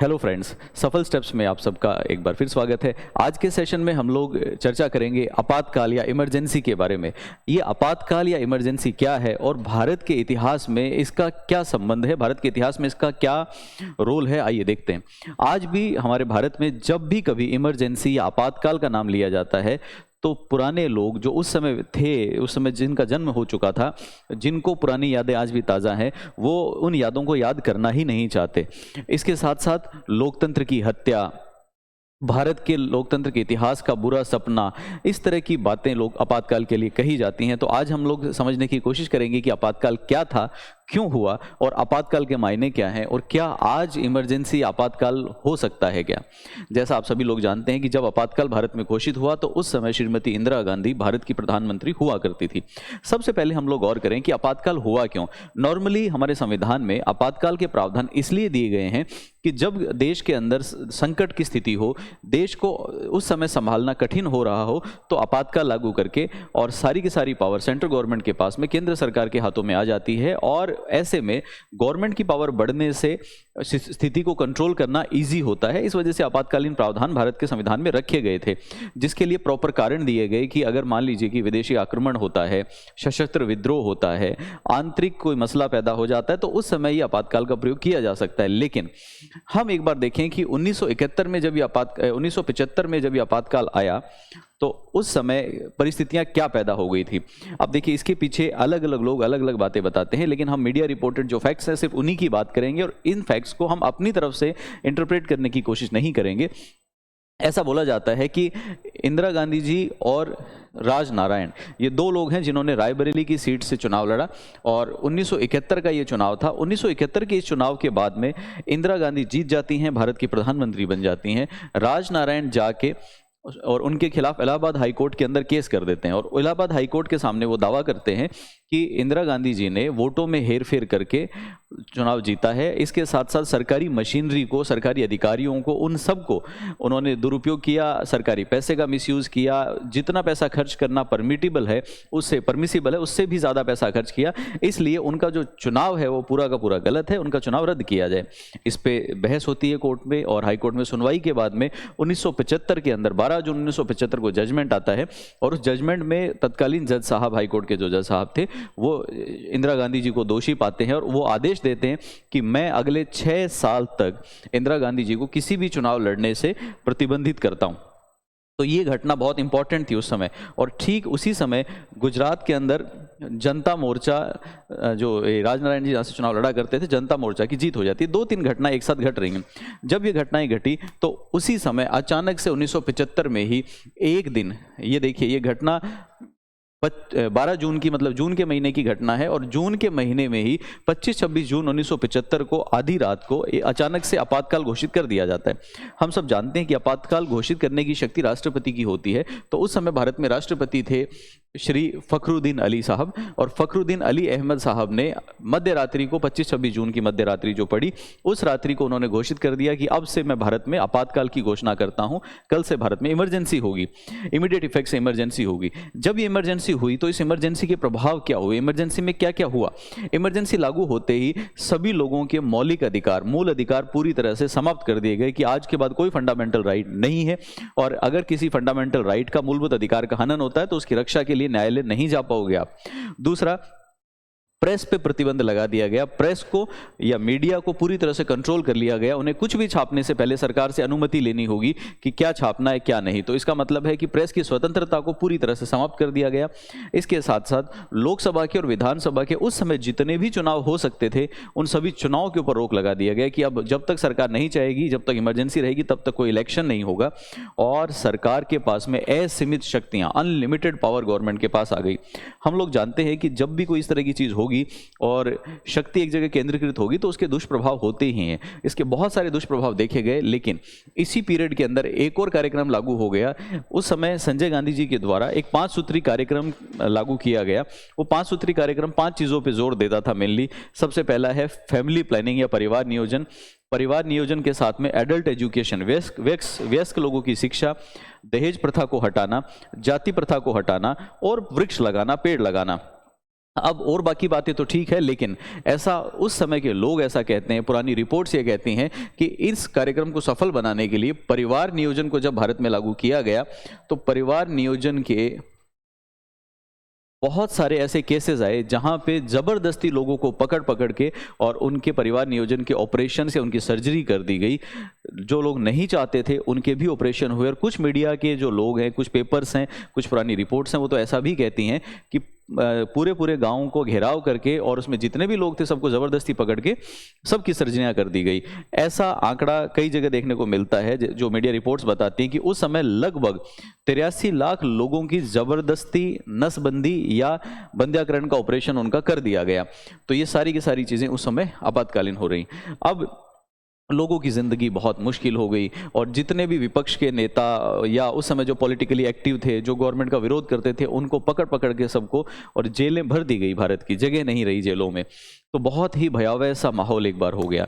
Hello friends, सफल steps में आप सबका एक बार फिर स्वागत है। आज के सेशन में हम लोग चर्चा करेंगे आपातकाल या इमरजेंसी के बारे में। ये आपातकाल या इमरजेंसी क्या है और भारत के इतिहास में इसका क्या संबंध है, भारत के इतिहास में इसका क्या रोल है, आइए देखते हैं। आज भी हमारे भारत में जब भी कभी इमरजेंसी या आपातकाल का नाम लिया जाता है तो पुराने लोग जो उस समय थे, उस समय जिनका जन्म हो चुका था, जिनको पुरानी यादें आज भी ताज़ा हैं, वो उन यादों को याद करना ही नहीं चाहते। इसके साथ साथ लोकतंत्र की हत्या, भारत के लोकतंत्र के इतिहास का बुरा सपना, इस तरह की बातें लोग आपातकाल के लिए कही जाती हैं। तो आज हम लोग समझने की कोशिश करेंगे कि आपातकाल क्या था, क्यों हुआ और आपातकाल के मायने क्या हैं और क्या आज इमरजेंसी आपातकाल हो सकता है क्या। जैसा आप सभी लोग जानते हैं कि जब आपातकाल भारत में घोषित हुआ तो उस समय श्रीमती इंदिरा गांधी भारत की प्रधानमंत्री हुआ करती थी। सबसे पहले हम लोग गौर करें कि आपातकाल हुआ क्यों। नॉर्मली हमारे संविधान में आपातकाल के प्रावधान इसलिए दिए गए हैं कि जब देश के अंदर संकट की स्थिति हो, देश को उस समय संभालना कठिन हो रहा हो, तो आपातकाल लागू करके और सारी की सारी पावर सेंट्रल गवर्नमेंट के पास में, केंद्र सरकार के हाथों में आ जाती है और ऐसे में गवर्नमेंट की पावर बढ़ने से स्थिति को कंट्रोल करना इजी होता है। इस वजह से आपातकालीन प्रावधान भारत के संविधान में रखे गए थे, जिसके लिए प्रॉपर कारण दिए गए कि अगर मान लीजिए कि विदेशी आक्रमण होता है, सशस्त्र विद्रोह होता है, आंतरिक कोई मसला पैदा हो जाता है, तो उस समय ये आपातकाल का प्रयोग किया जा सकता है। लेकिन हम एक बार देखें कि 1975 में जब ये आपातकाल आया तो उस समय परिस्थितियां क्या पैदा हो गई थी। अब देखिए, इसके पीछे अलग अलग लोग अलग अलग बातें बताते हैं, लेकिन हम मीडिया रिपोर्टेड जो फैक्ट्स हैं सिर्फ उन्हीं की बात करेंगे और इन फैक्ट्स को हम अपनी तरफ से इंटरप्रेट करने की कोशिश नहीं करेंगे। ऐसा बोला जाता है कि इंदिरा गांधी जी और राज नारायण, ये दो लोग हैं जिन्होंने रायबरेली की सीट से चुनाव लड़ा और 1971 का ये चुनाव था। 1971 के इस चुनाव के बाद में इंदिरा गांधी जीत जाती हैं, भारत की प्रधानमंत्री बन जाती हैं। राज नारायण जाके और उनके खिलाफ इलाहाबाद हाई कोर्ट के अंदर केस कर देते हैं और इलाहाबाद हाई कोर्ट के सामने वो दावा करते हैं कि इंदिरा गांधी जी ने वोटों में हेरफेर करके चुनाव जीता है। इसके साथ साथ सरकारी मशीनरी को, सरकारी अधिकारियों को, उन सब को उन्होंने दुरुपयोग किया, सरकारी पैसे का मिसयूज़ किया, जितना पैसा खर्च करना परमिसिबल है उससे भी ज़्यादा पैसा खर्च किया। इसलिए उनका जो चुनाव है वो पूरा का पूरा गलत है, उनका चुनाव रद्द किया जाए। इस पर बहस होती है कोर्ट में और हाई कोर्ट में सुनवाई के बाद में 1975 के अंदर 12 जून 1975 को जजमेंट आता है और उस जजमेंट में तत्कालीन जज साहब, हाई कोर्ट के जो जज साहब थे, वो इंदिरा गांधी जी को दोषी पाते हैं और वो आदेश देते हैं कि मैं अगले 6 साल तक इंदिरा गांधी जी को किसी भी चुनाव लड़ने से प्रतिबंधित करता हूं। तो ये घटना बहुत इंपॉर्टेंट थी उस समय। और ठीक उसी समय गुजरात के अंदर जनता मोर्चा, जो राजनारायण जी जहाँ से चुनाव लड़ा करते थे, जनता मोर्चा की जीत हो जाती है। 2-3 घटनाएं एक साथ घट रही हैं। जब ये घटनाएं घटी तो उसी समय अचानक से 1975 में ही एक दिन, ये देखिए, ये घटना 12 जून की, मतलब जून के महीने की घटना है और जून के महीने में ही 25-26 जून 1975 को आधी रात को अचानक से आपातकाल घोषित कर दिया जाता है। हम सब जानते हैं कि आपातकाल घोषित करने की शक्ति राष्ट्रपति की होती है। तो उस समय भारत में राष्ट्रपति थे श्री फखरुद्दीन अली साहब और फखरुद्दीन अली अहमद साहब ने मध्य रात्रि को, 25-26 जून की मध्य रात्रि जो पड़ी, उस रात्रि को उन्होंने घोषित कर दिया कि अब से मैं भारत में आपातकाल की घोषणा करता हूं, कल से भारत में इमरजेंसी होगी, इमीडिएट इफेक्ट से इमरजेंसी होगी। जब ये इमरजेंसी हुई तो इस इमरजेंसी के प्रभाव क्या हुए, इमरजेंसी में क्या क्या हुआ। इमरजेंसी लागू होते ही सभी लोगों के मौलिक अधिकार, मूल अधिकार पूरी तरह से समाप्त कर दिए गए कि आज के बाद कोई फंडामेंटल राइट नहीं है और अगर किसी फंडामेंटल राइट का, मूलभूत अधिकार का हनन होता है तो उसकी रक्षा के लिए न्यायालय नहीं जा पाओगे आप। दूसरा, प्रेस पे प्रतिबंध लगा दिया गया। प्रेस को या मीडिया को पूरी तरह से कंट्रोल कर लिया गया। उन्हें कुछ भी छापने से पहले सरकार से अनुमति लेनी होगी कि क्या छापना है क्या नहीं। तो इसका मतलब है कि प्रेस की स्वतंत्रता को पूरी तरह से समाप्त कर दिया गया। इसके साथ साथ लोकसभा के और विधानसभा के उस समय जितने भी चुनाव हो सकते थे, उन सभी चुनाव के ऊपर रोक लगा दिया गया कि अब जब तक सरकार नहीं चाहेगी, जब तक इमरजेंसी रहेगी, तब तक कोई इलेक्शन नहीं होगा। और सरकार के पास में असीमित शक्तियां, अनलिमिटेड पावर गवर्नमेंट के पास आ गई। हम लोग जानते हैं कि जब भी कोई इस तरह की चीज होगी और शक्ति एक जगह केंद्रीकृत होगी तो उसके दुष्प्रभाव होते ही हैं। इसके बहुत सारे दुष्प्रभाव देखे गए, लेकिन इसी पीरियड के अंदर एक और कार्यक्रम लागू हो गया। उस समय संजय गांधी जी के द्वारा एक 5 सूत्री कार्यक्रम लागू किया गया। वो 5 सूत्री कार्यक्रम 5 चीजों पे जोर देता था मेनली। सबसे पहला है फैमिली प्लानिंग या परिवार नियोजन। परिवार नियोजन के साथ में एडल्ट एजुकेशन, वयस्क लोगों की शिक्षा, दहेज प्रथा को हटाना, जाति प्रथा को हटाना और वृक्ष लगाना, पेड़ लगाना। अब और बाकी बातें तो ठीक है, लेकिन ऐसा उस समय के लोग ऐसा कहते हैं, पुरानी रिपोर्ट्स ये कहती हैं कि इस कार्यक्रम को सफल बनाने के लिए परिवार नियोजन को जब भारत में लागू किया गया तो परिवार नियोजन के बहुत सारे ऐसे केसेस आए जहां पे जबरदस्ती लोगों को पकड़ पकड़ के और उनके परिवार नियोजन के ऑपरेशन से उनकी सर्जरी कर दी गई। जो लोग नहीं चाहते थे उनके भी ऑपरेशन हुए। और कुछ मीडिया के जो लोग हैं, कुछ पेपर्स हैं, कुछ पुरानी रिपोर्ट्स हैं, वो तो ऐसा भी कहती हैं कि पूरे पूरे गांव को घेराव करके और उसमें जितने भी लोग थे सबको जबरदस्ती पकड़ के सबकी सर्जरियां कर दी गई। ऐसा आंकड़ा कई जगह देखने को मिलता है जो मीडिया रिपोर्ट्स बताती हैं कि उस समय लगभग 83 लाख लोगों की जबरदस्ती नसबंदी या बंध्याकरण का ऑपरेशन उनका कर दिया गया। तो ये सारी की सारी चीजें उस समय आपातकालीन हो रही। अब लोगों की ज़िंदगी बहुत मुश्किल हो गई और जितने भी विपक्ष के नेता या उस समय जो पॉलिटिकली एक्टिव थे, जो गवर्नमेंट का विरोध करते थे, उनको पकड़ पकड़ के सबको और जेलें भर दी गई। भारत की जगह नहीं रही जेलों में। तो बहुत ही भयावह सा माहौल एक बार हो गया।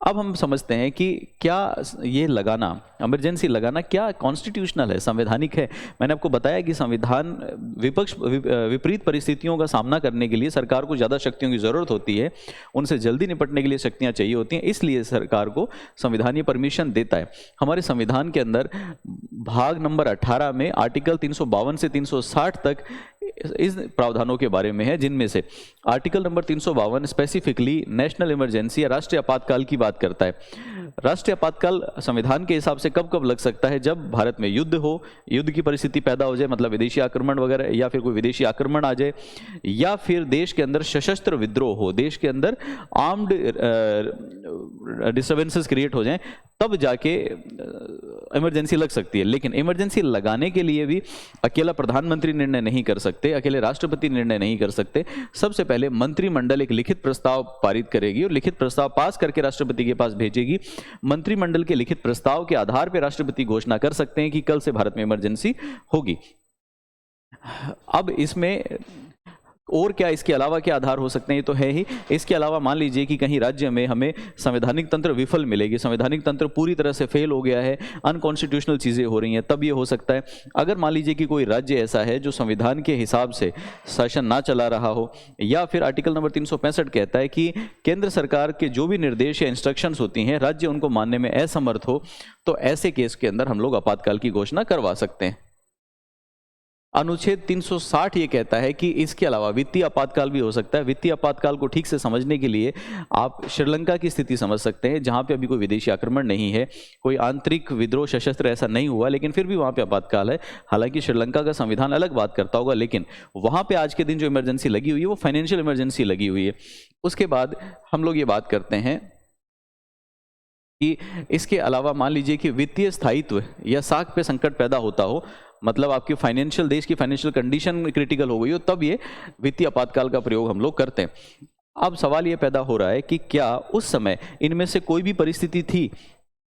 अब हम समझते हैं कि क्या ये लगाना, इमरजेंसी लगाना क्या कॉन्स्टिट्यूशनल है, संवैधानिक है। मैंने आपको बताया कि संविधान विपरीत परिस्थितियों का सामना करने के लिए सरकार को ज़्यादा शक्तियों की ज़रूरत होती है, उनसे जल्दी निपटने के लिए शक्तियाँ चाहिए होती हैं, इसलिए सरकार को संविधान ये परमिशन देता है। हमारे संविधान के अंदर भाग नंबर 18 में आर्टिकल 352 से 360 तक इस प्रावधानों के बारे में है, जिनमें से article number 352 specifically national emergency या राष्ट्रीय आपातकाल की बात करता है। राष्ट्रीय आपातकाल संविधान के हिसाब से कब कब लग सकता है? जब भारत में युद्ध हो, युद्ध की परिस्थिति पैदा हो जाए, मतलब विदेशी आक्रमण वगैरह, या फिर कोई विदेशी आक्रमण आ जाए, या फिर देश के अंदर सशस्त्र विद्रोह हो, देश के अंदर आर्म्ड डिस्टर्बेंसेस क्रिएट हो जाएं, तब जाके इमरजेंसी लग सकती है। लेकिन इमरजेंसी लगाने के लिए भी अकेला प्रधानमंत्री निर्णय नहीं कर सकते, अकेले राष्ट्रपति निर्णय नहीं कर सकते। सबसे पहले मंत्रिमंडल एक लिखित प्रस्ताव पारित करेगी और लिखित प्रस्ताव पास करके राष्ट्रपति के पास भेजेगी। मंत्रिमंडल के लिखित प्रस्ताव के आधार पर राष्ट्रपति घोषणा कर सकते हैं कि कल से भारत में इमरजेंसी होगी। अब इसमें और क्या, इसके अलावा क्या आधार हो सकते हैं? ये तो है ही। इसके अलावा मान लीजिए कि कहीं राज्य में हमें संवैधानिक तंत्र विफल मिलेगी, संवैधानिक तंत्र पूरी तरह से फेल हो गया है, अनकॉन्स्टिट्यूशनल चीज़ें हो रही हैं, तब ये हो सकता है। अगर मान लीजिए कि कोई राज्य ऐसा है जो संविधान के हिसाब से शासन ना चला रहा हो, या फिर आर्टिकल नंबर 365 कहता है कि केंद्र सरकार के जो भी निर्देश या इंस्ट्रक्शंस होती हैं राज्य उनको मानने में असमर्थ हो, तो ऐसे केस के अंदर हम लोग आपातकाल की घोषणा करवा सकते हैं। अनुच्छेद 360 ये कहता है कि इसके अलावा वित्तीय आपातकाल भी हो सकता है। वित्तीय आपातकाल को ठीक से समझने के लिए आप श्रीलंका की स्थिति समझ सकते हैं, जहां पे अभी कोई विदेशी आक्रमण नहीं है, कोई आंतरिक विद्रोह सशस्त्र ऐसा नहीं हुआ, लेकिन फिर भी वहां पे आपातकाल है। हालांकि श्रीलंका का संविधान अलग बात करता होगा, लेकिन वहां पे आज के दिन जो इमरजेंसी लगी हुई है वो फाइनेंशियल इमरजेंसी लगी हुई है। उसके बाद हम लोग ये बात करते हैं कि इसके अलावा मान लीजिए कि वित्तीय स्थायित्व या साख पे संकट पैदा होता हो, मतलब आपकी फाइनेंशियल, देश की फाइनेंशियल कंडीशन क्रिटिकल हो गई हो, तब ये वित्तीय आपातकाल का प्रयोग हम लोग करते हैं। अब सवाल ये पैदा हो रहा है कि क्या उस समय इनमें से कोई भी परिस्थिति थी?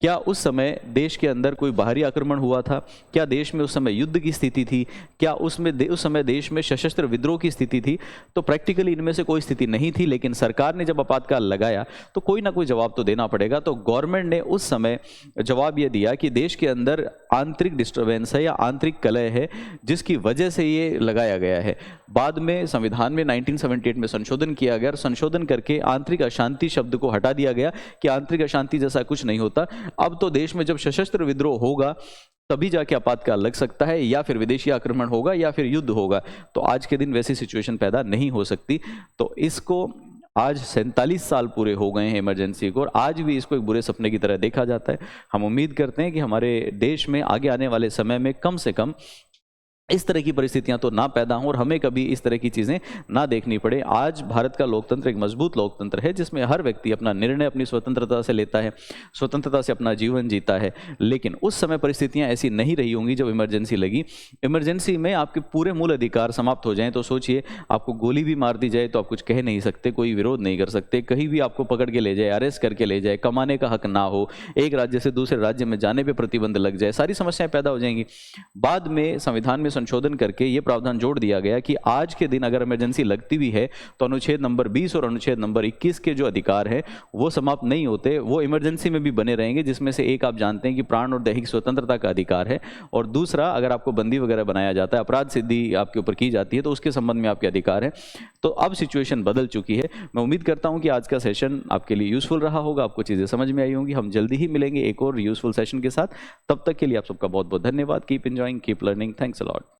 क्या उस समय देश के अंदर कोई बाहरी आक्रमण हुआ था? क्या देश में उस समय युद्ध की स्थिति थी? क्या उस समय देश में सशस्त्र विद्रोह की स्थिति थी? तो प्रैक्टिकली इनमें से कोई स्थिति नहीं थी, लेकिन सरकार ने जब आपातकाल लगाया तो कोई ना कोई जवाब तो देना पड़ेगा। तो गवर्नमेंट ने उस समय जवाब ये दिया कि देश के अंदर आंतरिक डिस्टर्बेंस है या आंतरिक कलह है, जिसकी वजह से ये लगाया गया है। बाद में संविधान में 1978 में संशोधन किया गया और संशोधन करके आंतरिक अशांति शब्द को हटा दिया गया कि आंतरिक अशांति जैसा कुछ नहीं होता। अब तो देश में जब सशस्त्र विद्रोह होगा तभी जाके आपातकाल लग सकता है, या फिर विदेशी आक्रमण होगा या फिर युद्ध होगा। तो आज के दिन वैसी सिचुएशन पैदा नहीं हो सकती। तो इसको आज 47 साल पूरे हो गए हैं इमरजेंसी को, और आज भी इसको एक बुरे सपने की तरह देखा जाता है। हम उम्मीद करते हैं कि हमारे देश में आगे आने वाले समय में कम से कम इस तरह की परिस्थितियां तो ना पैदा हों और हमें कभी इस तरह की चीज़ें ना देखनी पड़े। आज भारत का लोकतंत्र एक मजबूत लोकतंत्र है, जिसमें हर व्यक्ति अपना निर्णय अपनी स्वतंत्रता से लेता है, स्वतंत्रता से अपना जीवन जीता है। लेकिन उस समय परिस्थितियां ऐसी नहीं रही होंगी जब इमरजेंसी लगी। इमरजेंसी में आपके पूरे मूल अधिकार समाप्त हो जाएं तो सोचिए, आपको गोली भी मार दी जाए तो आप कुछ कह नहीं सकते, कोई विरोध नहीं कर सकते, कहीं भी आपको पकड़ के ले जाए, अरेस्ट करके ले जाए, कमाने का हक ना हो, एक राज्य से दूसरे राज्य में जाने पर प्रतिबंध लग जाए, सारी समस्याएं पैदा हो जाएंगी। बाद में संविधान में संशोधन करके ये प्रावधान जोड़ दिया गया कि आज के दिन अगर इमरजेंसी लगती भी है तो अनुच्छेद नंबर 20 और अनुच्छेद नंबर 21 के जो अधिकार है वो समाप्त नहीं होते, वो इमरजेंसी में भी बने रहेंगे, जिसमें से एक आप जानते हैं कि प्राण और दैहिक स्वतंत्रता का अधिकार है, और दूसरा अगर आपको बंदी वगैरह बनाया जाता है, अपराध सिद्धि आपके ऊपर की जाती है, तो उसके संबंध में आपके अधिकार है। तो अब सिचुएशन बदल चुकी है। मैं उम्मीद करता हूं कि आज का सेशन आपके लिए यूजफुल रहा होगा, आपको चीज़ें समझ में आई होंगी। हम जल्दी ही मिलेंगे एक और यूजफुल सेशन के साथ। तब तक के लिए आप सबका बहुत बहुत धन्यवाद। Keep enjoying, keep learning. Thanks a lot.